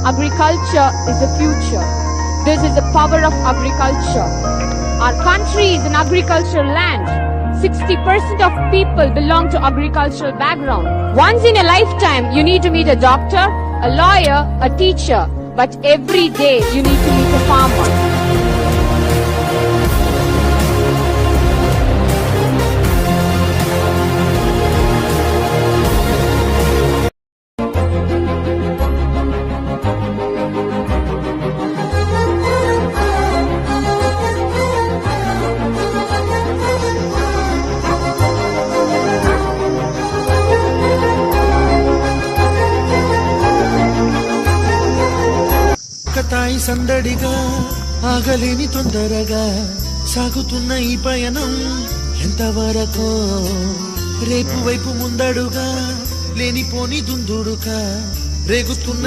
Agriculture is the future. This is the power of agriculture. Our country is an agricultural land. 60% of people belong to agricultural background. Once in a lifetime, you need to meet a doctor, a lawyer, a teacher. But every day, you need to meet a farmer. తాయి సందడిగా ఆగలేని తొందరగా సాగుతున్న ఈ పయనం ఎంతవరకు రేపు వైపు ముందడుగా లేనిపోని దుందుడుగా రేగుతున్న